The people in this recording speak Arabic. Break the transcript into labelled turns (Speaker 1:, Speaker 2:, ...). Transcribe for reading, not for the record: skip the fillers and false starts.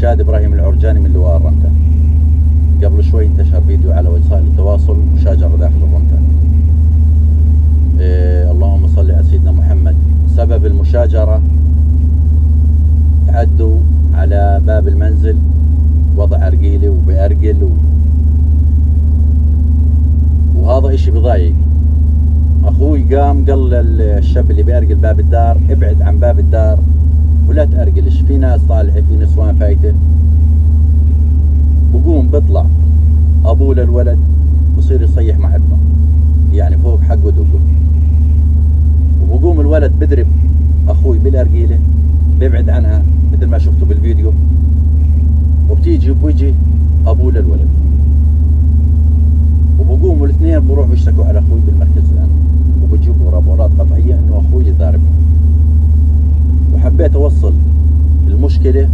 Speaker 1: شاد إبراهيم العرجاني من لواء الرمتة. قبل شوي انتشر فيديو على وسائل التواصل مشاجرة داخل الرمتة. اللهم صل على سيدنا محمد. سبب المشاجرة تعدوا على باب المنزل، وضع أرجيلي وبأرجل وهذا اشي بضايق. اخوي قام قال للشاب اللي بأرجل باب الدار ابعد عن باب الدار ولا تأرجلش، في ناس طالعة، في نسوان فايته. بقوم بطلع ابوه للولد بصير يصيح مع ابنه، يعني فوق حقه دقه. وبقوم الولد بضرب اخوي بالأرجيلة، بيبعد عنها مثل ما شفتوا بالفيديو، وبتيجي بوجه ابوه للولد. وبقوموا الاثنين بروح بيشتكوا على اخوي بالمركز الان، وبجيبوا رابورات قطعيه انه اخوي اللي ضاربه. وحبيت اوصل المشكله